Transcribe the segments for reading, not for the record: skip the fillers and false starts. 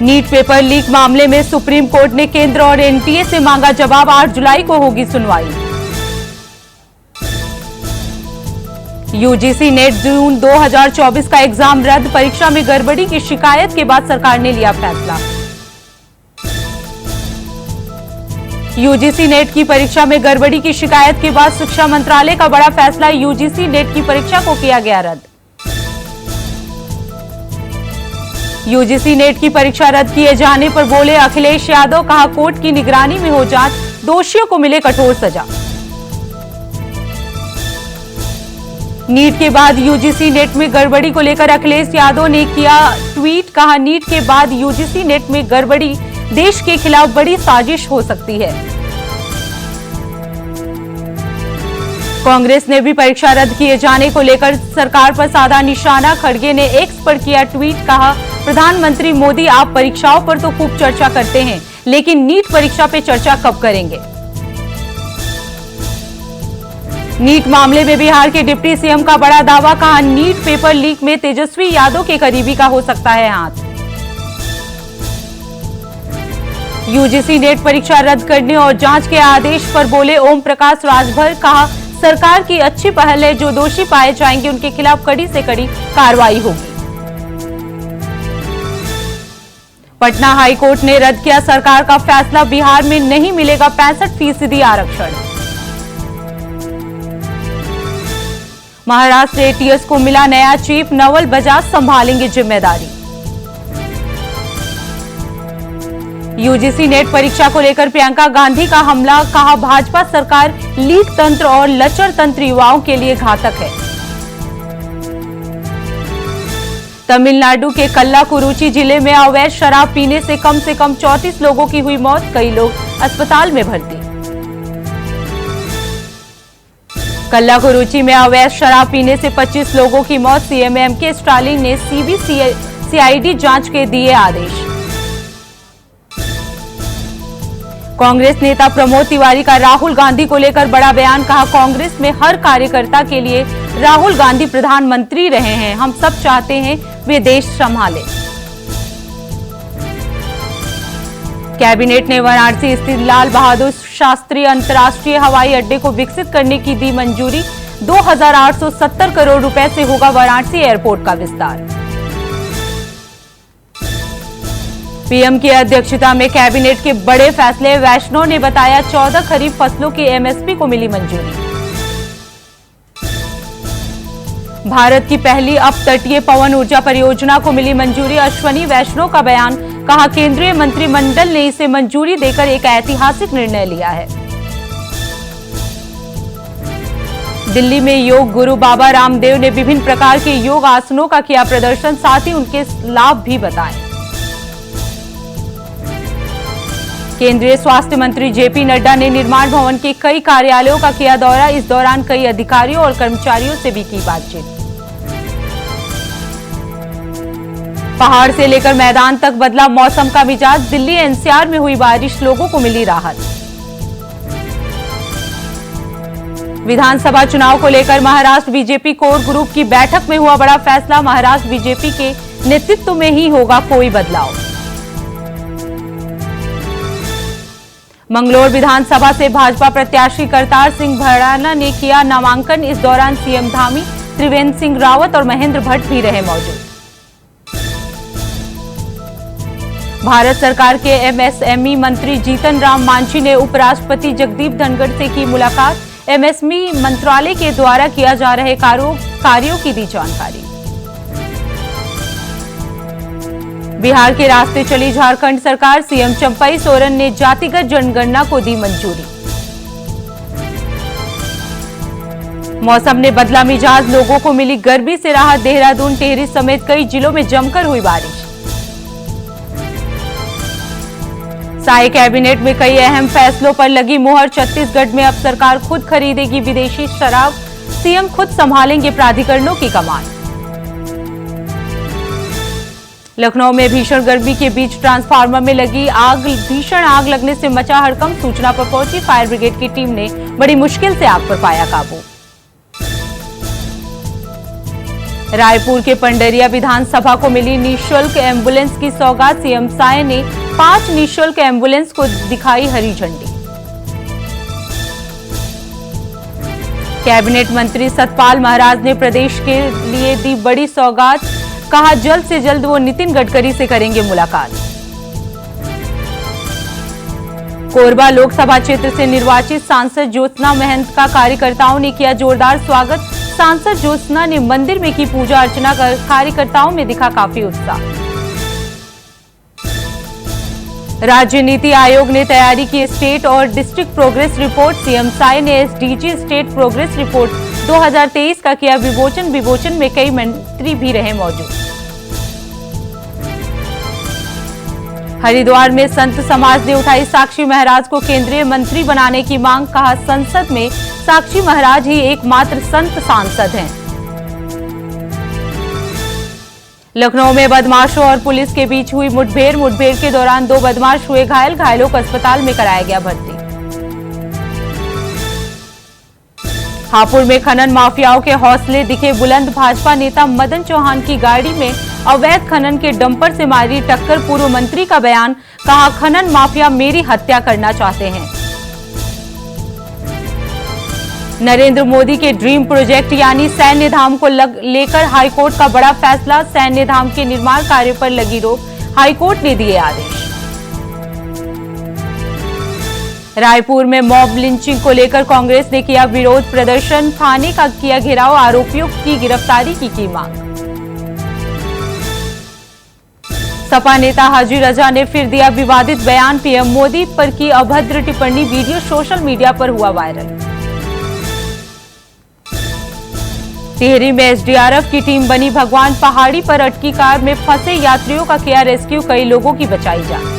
NEET paper leak मामले में supreme court ने केंद्र और एनटीए से मांगा जवाब। 8 जुलाई को होगी सुनवाई। यूजीसी नेट जून 2024 का एग्जाम रद्द। परीक्षा में गड़बड़ी की शिकायत के बाद सरकार ने लिया फैसला। यूजीसी नेट की परीक्षा में गड़बड़ी की शिकायत के बाद शिक्षा मंत्रालय का बड़ा फैसला। यूजीसी नेट की परीक्षा को किया गया रद्द। यूजीसी नेट की परीक्षा रद्द किए जाने पर बोले अखिलेश यादव, कहा कोर्ट की निगरानी में हो जांच, दोषियों को मिले कठोर सजा। नीट के बाद यूजीसी नेट में गड़बड़ी को लेकर अखिलेश यादव ने किया ट्वीट, कहा नीट के बाद यूजीसी नेट में गड़बड़ी देश के खिलाफ बड़ी साजिश हो सकती है। कांग्रेस ने भी परीक्षा रद्द किए जाने को लेकर सरकार पर साधा निशाना। खड़गे ने एक्स पर किया ट्वीट, कहा प्रधानमंत्री मोदी, आप परीक्षाओं पर तो खूब चर्चा करते हैं, लेकिन नीट परीक्षा पे चर्चा कब करेंगे। नीट मामले में बिहार के डिप्टी सीएम का बड़ा दावा, कहा नीट पेपर लीक में तेजस्वी यादव के करीबी का हो सकता है हाथ। यूजीसी नेट परीक्षा रद्द करने और जांच के आदेश पर बोले ओम प्रकाश राजभर, कहा सरकार की अच्छी पहल है, जो दोषी पाए जाएंगे उनके खिलाफ कड़ी से कड़ी कार्रवाई होगी। पटना हाईकोर्ट ने रद्द किया सरकार का फैसला। बिहार में नहीं मिलेगा 65% आरक्षण। महाराष्ट्र एटीएस को मिला नया चीफ, नवल बजाज संभालेंगे जिम्मेदारी। यूजीसी नेट परीक्षा को लेकर प्रियंका गांधी का हमला, कहा भाजपा सरकार लीक तंत्र और लचर तंत्र युवाओं के लिए घातक है। तमिलनाडु के कल्लाकुरुची जिले में अवैध शराब पीने से कम 34 लोगों की हुई मौत, कई लोग अस्पताल में भर्ती। कल्लाकुरुची में अवैध शराब पीने से 25 लोगों की मौत। सीएम एमके स्टालिन ने सीबीसीआईडी जांच के दिए आदेश। कांग्रेस नेता प्रमोद तिवारी का राहुल गांधी को लेकर बड़ा बयान, कहा कांग्रेस में हर कार्यकर्ता के लिए राहुल गांधी प्रधानमंत्री रहे हैं, हम सब चाहते हैं वे देश संभाले। कैबिनेट ने वाराणसी स्थित लाल बहादुर शास्त्री अंतर्राष्ट्रीय हवाई अड्डे को विकसित करने की दी मंजूरी। 2870 करोड़ रुपए से होगा वाराणसी एयरपोर्ट का विस्तार। पीएम की अध्यक्षता में कैबिनेट के बड़े फैसले। वैष्णव ने बताया 14 खरीफ फसलों की एमएसपी को मिली मंजूरी। भारत की पहली अपतटीय पवन ऊर्जा परियोजना को मिली मंजूरी। अश्वनी वैष्णव का बयान, कहा केंद्रीय मंत्रिमंडल ने इसे मंजूरी देकर एक ऐतिहासिक निर्णय लिया है। दिल्ली में योग गुरु बाबा रामदेव ने विभिन्न प्रकार के योग आसनों का किया प्रदर्शन, साथ ही उनके लाभ भी बताए। केंद्रीय स्वास्थ्य मंत्री जेपी नड्डा ने निर्माण भवन के कई कार्यालयों का किया दौरा। इस दौरान कई अधिकारियों और कर्मचारियों से भी की बातचीत। पहाड़ से लेकर मैदान तक बदला मौसम का मिजाज। दिल्ली एनसीआर में हुई बारिश, लोगों को मिली राहत। विधानसभा चुनाव को लेकर महाराष्ट्र बीजेपी कोर ग्रुप की बैठक में हुआ बड़ा फैसला। महाराष्ट्र बीजेपी के नेतृत्व में ही होगा कोई बदलाव। मंगलोर विधानसभा से भाजपा प्रत्याशी करतार सिंह भड़ाना ने किया नामांकन। इस दौरान सीएम धामी, त्रिवेंद्र सिंह रावत और महेंद्र भट्ट भी रहे मौजूद। भारत सरकार के एमएसएमई मंत्री जीतन राम मांझी ने उपराष्ट्रपति जगदीप धनखड़ से की मुलाकात। एमएसएमई मंत्रालय के द्वारा किया जा रहे कार्यों की दी जानकारी। बिहार के रास्ते चली झारखंड सरकार। सीएम चंपई सोरेन ने जातिगत जनगणना को दी मंजूरी। मौसम ने बदला मिजाज, लोगों को मिली गर्मी से राहत। देहरादून, टिहरी समेत कई जिलों में जमकर हुई बारिश। साई कैबिनेट में कई अहम फैसलों पर लगी मुहर। छत्तीसगढ़ में अब सरकार खुद खरीदेगी विदेशी शराब। सीएम खुद संभालेंगे प्राधिकरणों की कमान। लखनऊ में भीषण गर्मी के बीच ट्रांसफार्मर में लगी आग। भीषण आग लगने से मचा हड़कंप। सूचना पर पहुंची फायर ब्रिगेड की टीम ने बड़ी मुश्किल से आग पर पाया काबू। रायपुर के पंडरिया विधानसभा को मिली निःशुल्क एम्बुलेंस की सौगात। सीएम साय ने 5 निःशुल्क एम्बुलेंस को दिखाई हरी झंडी। कैबिनेट मंत्री सतपाल महाराज ने प्रदेश के लिए दी बड़ी सौगात। कहा जल्द से जल्द वो नितिन गडकरी से करेंगे मुलाकात। कोरबा लोकसभा क्षेत्र से निर्वाचित सांसद ज्योत्सना महंत का कार्यकर्ताओं ने किया जोरदार स्वागत। सांसद ज्योत्सना ने मंदिर में की पूजा अर्चना कर कार्यकर्ताओं में दिखा काफी उत्साह। राज्य नीति आयोग ने तैयारी की स्टेट और district progress report. CM Sai ने एसडीजी स्टेट प्रोग्रेस रिपोर्ट 2023 का किया विमोचन में कई मंत्री भी रहे मौजूद। हरिद्वार में संत समाज ने उठाई साक्षी महाराज को केंद्रीय मंत्री बनाने की मांग। कहा संसद में साक्षी महाराज ही एकमात्र संत सांसद हैं। लखनऊ में बदमाशों और पुलिस के बीच हुई मुठभेड़ के दौरान 2 बदमाश हुए घायल। घायलों को अस्पताल में कराया गया भर्ती। हापुड़ में खनन माफियाओं के हौसले दिखे बुलंद। भाजपा नेता मदन चौहान की गाड़ी में अवैध खनन के डंपर से मारी टक्कर। पूर्व मंत्री का बयान। कहा खनन माफिया मेरी हत्या करना चाहते हैं। नरेंद्र मोदी के ड्रीम प्रोजेक्ट यानी सैन्य धाम को लेकर हाईकोर्ट का बड़ा फैसला। सैन्य धाम के निर्माण कार्य पर लगी रोक, हाईकोर्ट ने दिए आदेश। रायपुर में मॉब लिंचिंग को लेकर कांग्रेस ने किया विरोध प्रदर्शन। थाने का किया घेराव, आरोपियों की गिरफ्तारी की मांग। सपा नेता हाजी रजा ने फिर दिया विवादित बयान। पीएम मोदी पर की अभद्र टिप्पणी, वीडियो सोशल मीडिया पर हुआ वायरल। टिहरी में एसडीआरएफ की टीम बनी भगवान। पहाड़ी पर अटकी कार में फंसे यात्रियों का किया रेस्क्यू, कई लोगों की बचाई जान।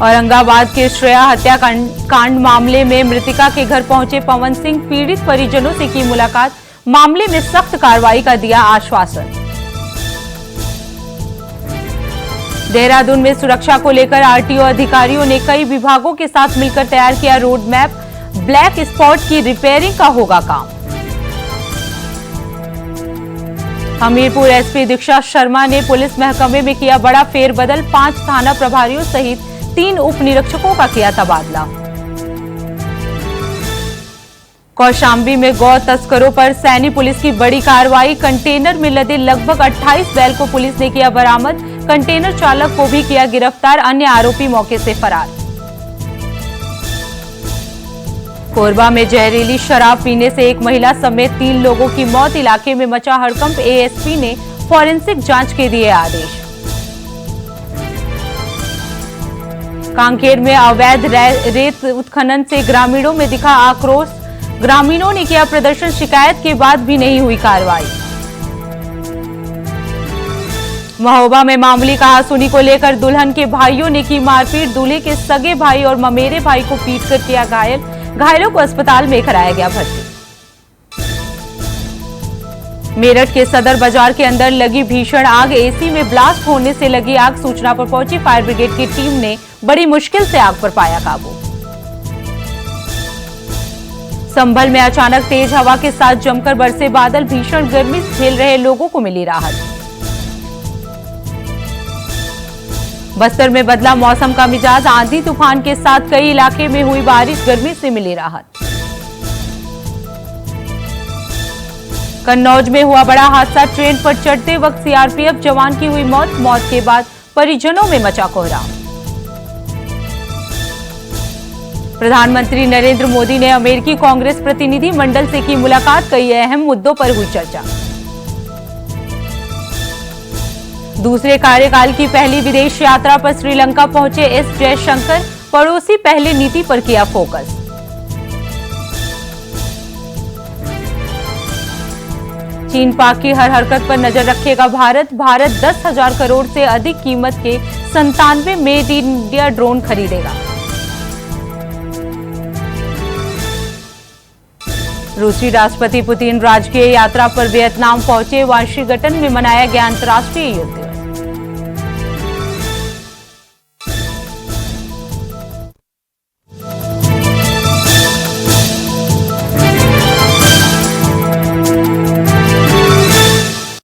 औरंगाबाद के श्रेया हत्याकांड मामले में मृतिका के घर पहुंचे पवन सिंह। पीड़ित परिजनों से की मुलाकात, मामले में सख्त कार्रवाई का दिया आश्वासन। देहरादून में सुरक्षा को लेकर आरटीओ अधिकारियों ने कई विभागों के साथ मिलकर तैयार किया रोड मैप। ब्लैक स्पॉट की रिपेयरिंग का होगा काम। हमीरपुर एसपी दीक्षा शर्मा ने पुलिस महकमे में किया बड़ा फेरबदल। 5 थाना प्रभारियों सहित 3 उप निरीक्षकों का किया तबादला। कौशाम्बी में गौ तस्करों पर सैनी पुलिस की बड़ी कार्रवाई। कंटेनर में लदे लगभग 28 बैल को पुलिस ने किया बरामद। कंटेनर चालक को भी किया गिरफ्तार, अन्य आरोपी मौके से फरार। कोरबा में जहरीली शराब पीने से एक महिला समेत 3 लोगों की मौत। इलाके में मचा हड़कंप, एएसपी ने फॉरेंसिक जांच के दिए आदेश। कांकेर में अवैध रेत उत्खनन से ग्रामीणों में दिखा आक्रोश। ग्रामीणों ने किया प्रदर्शन, शिकायत के बाद भी नहीं हुई कार्रवाई। महोबा में मामूली कहासुनी को लेकर दुल्हन के भाइयों ने की मारपीट। दूल्हे के सगे भाई और ममेरे भाई को पीटकर किया घायल। घायलों को अस्पताल में कराया गया भर्ती। मेरठ के सदर बाजार के अंदर लगी भीषण आग। एसी में ब्लास्ट होने से लगी आग। सूचना पर पहुंची फायर ब्रिगेड की टीम ने बड़ी मुश्किल से आग पर पाया काबू। संभल में अचानक तेज हवा के साथ जमकर बरसे बादल। भीषण गर्मी झेल रहे लोगों को मिली राहत। बस्तर में बदला मौसम का मिजाज। आंधी तूफान के साथ कई इलाके में हुई बारिश, गर्मी से मिली राहत। कन्नौज में हुआ बड़ा हादसा। ट्रेन पर चढ़ते वक्त सीआरपीएफ जवान की हुई मौत। मौत के बाद परिजनों में मचा कोहराम। प्रधानमंत्री नरेंद्र मोदी ने अमेरिकी कांग्रेस प्रतिनिधि मंडल से की मुलाकात। कई अहम मुद्दों पर हुई चर्चा। दूसरे कार्यकाल की पहली विदेश यात्रा पर श्रीलंका पहुंचे एस जयशंकर। पड़ोसी पहले नीति पर किया फोकस। चीन पाक की हर हरकत पर नजर रखेगा भारत। 10,000 करोड़ से अधिक कीमत के 97 मेड इन इंडिया ड्रोन खरीदेगा। रूसी राष्ट्रपति पुतिन राजकीय यात्रा पर वियतनाम पहुंचे। वाशिंगटन में मनाया गया अंतर्राष्ट्रीय योग